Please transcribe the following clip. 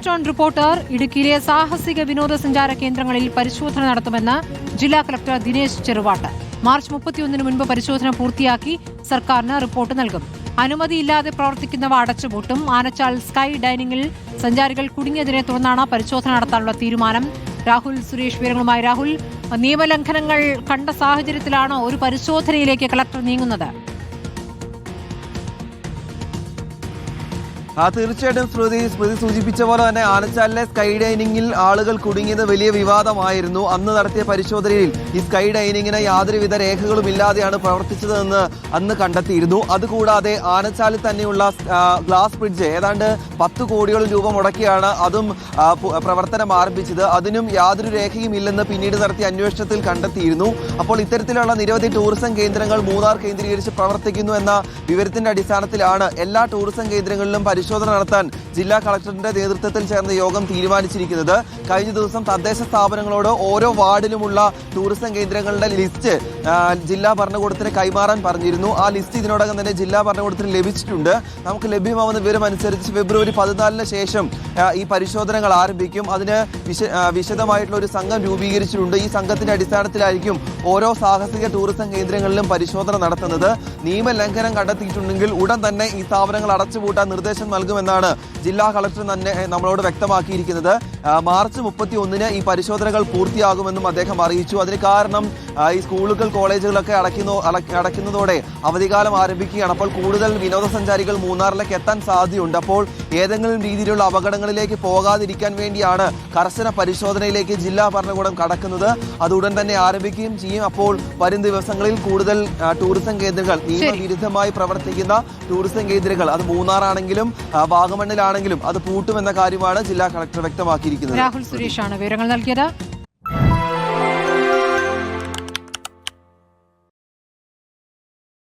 First on reporter ഇടുക്കിയിലെ സാഹസിക വിനോദസഞ്ചാര കേന്ദ്രങ്ങളിൽ പരിശോധന നടത്തുമെന്ന് ജില്ലാ കളക്ടർ ദിനേശ് ചെറുവാട്ട്. മാർച്ച് 31 മുൻപ് പരിശോധന പൂർത്തിയാക്കി സർക്കാരിന് റിപ്പോർട്ട് നൽകും. അനുമതിയില്ലാതെ പ്രവർത്തിക്കുന്നവ അടച്ചുപൂട്ടും. ആനച്ചാൽ സ്കൈ ഡൈനിങ്ങിൽ സഞ്ചാരികൾ കുടുങ്ങിയതിനെ തുടർന്നാണ് പരിശോധന നടത്താനുള്ള തീരുമാനം. രാഹുൽ സുരേഷ് വിവരങ്ങളുമായി. രാഹുൽ, നിയമലംഘനങ്ങൾ കണ്ട സാഹചര്യത്തിലാണോ ഒരു പരിശോധനയിലേക്ക് കളക്ടർ നീങ്ങുന്നത്? തീർച്ചയായിട്ടും സ്മൃതി സൂചിപ്പിച്ച പോലെ തന്നെ ആനച്ചാലിലെ സ്കൈ ഡൈനിങ്ങിൽ ആളുകൾ കുടുങ്ങിയത് വലിയ വിവാദമായിരുന്നു. അന്ന് നടത്തിയ പരിശോധനയിൽ ഈ സ്കൈ ഡൈനിങ്ങിന് യാതൊരുവിധ രേഖകളും ഇല്ലാതെയാണ് പ്രവർത്തിച്ചതെന്ന് അന്ന് കണ്ടെത്തിയിരുന്നു. അതുകൂടാതെ ആനച്ചാലിൽ തന്നെയുള്ള ഗ്ലാസ് ബ്രിഡ്ജ് ഏതാണ്ട് 10 കോടിയോളം രൂപ മുടക്കിയാണ് അതും പ്രവർത്തനം ആരംഭിച്ചത്. അതിനും യാതൊരു രേഖയും ഇല്ലെന്ന് പിന്നീട് നടത്തിയ അന്വേഷണത്തിൽ കണ്ടെത്തിയിരുന്നു. അപ്പോൾ ഇത്തരത്തിലുള്ള നിരവധി ടൂറിസം കേന്ദ്രങ്ങൾ മൂന്നാർ കേന്ദ്രീകരിച്ച് പ്രവർത്തിക്കുന്നു എന്ന വിവരത്തിന്റെ അടിസ്ഥാനത്തിലാണ് എല്ലാ ടൂറിസം കേന്ദ്രങ്ങളിലും പരിശോധന നടത്താൻ ജില്ലാ കളക്ടറിന്റെ നേതൃത്വത്തിൽ ചേർന്ന യോഗം തീരുമാനിച്ചിരിക്കുന്നത്. കഴിഞ്ഞ ദിവസം തദ്ദേശ സ്ഥാപനങ്ങളോട് ഓരോ വാർഡിലുമുള്ള ടൂറിസം കേന്ദ്രങ്ങളുടെ ലിസ്റ്റ് ജില്ലാ ഭരണകൂടത്തിന് കൈമാറാൻ പറഞ്ഞിരുന്നു. ആ ലിസ്റ്റ് ഇതിനോടകം തന്നെ ജില്ലാ ഭരണകൂടത്തിന് ലഭിച്ചിട്ടുണ്ട്. നമുക്ക് ലഭ്യമാവുന്ന വിവരം അനുസരിച്ച് ഫെബ്രുവരി 14 ശേഷം ഈ പരിശോധനകൾ ആരംഭിക്കും. അതിന് വിശദമായിട്ടുള്ള ഒരു സംഘം രൂപീകരിച്ചിട്ടുണ്ട്. ഈ സംഘത്തിന്റെ അടിസ്ഥാനത്തിലായിരിക്കും ഓരോ സാഹസിക ടൂറിസം കേന്ദ്രങ്ങളിലും പരിശോധന നടത്തുന്നത്. നിയമലംഘനം കണ്ടെത്തിയിട്ടുണ്ടെങ്കിൽ ഉടൻ തന്നെ ഈ സ്ഥാപനങ്ങൾ അടച്ചുപൂട്ടാൻ നിർദ്ദേശം നൽകുമെന്നാണ് ജില്ലാ കളക്ടർ തന്നെ നമ്മളോട് വ്യക്തമാക്കിയിരിക്കുന്നത്. മാർച്ച് 31 ഈ പരിശോധനകൾ പൂർത്തിയാകുമെന്നും അദ്ദേഹം അറിയിച്ചു. അതിന് കാരണം ഈ സ്കൂളുകൾ കോളേജുകളൊക്കെ അടയ്ക്കുന്നതോടെ അവധിക്കാലം ആരംഭിക്കുകയാണ്. അപ്പോൾ കൂടുതൽ വിനോദസഞ്ചാരികൾ മൂന്നാറിലേക്ക് എത്താൻ സാധ്യതയുണ്ട്. അപ്പോൾ ഏതെങ്കിലും രീതിയിലുള്ള അപകടങ്ങളിലേക്ക് പോകാതിരിക്കാൻ വേണ്ടിയാണ് കർശന പരിശോധനയിലേക്ക് ജില്ലാ ഭരണകൂടം കടക്കുന്നത്. അത് ഉടൻ തന്നെ ആരംഭിക്കുകയും ചെയ്യും. അപ്പോൾ വരും ദിവസങ്ങളിൽ കൂടുതൽ ടൂറിസം കേന്ദ്രങ്ങൾ, നിയമവിരുദ്ധമായി പ്രവർത്തിക്കുന്ന ടൂറിസം കേന്ദ്രങ്ങൾ, അത് മൂന്നാറാണെങ്കിലും വാഗമണ്ണിലാണെങ്കിലും അത് പൂട്ടുമെന്ന കാര്യമാണ് ജില്ലാ കളക്ടർ വ്യക്തമാക്കിയിരിക്കുന്നത്. രാഹുൽ സുരേഷാണ് വിവരങ്ങൾ നൽകിയത്.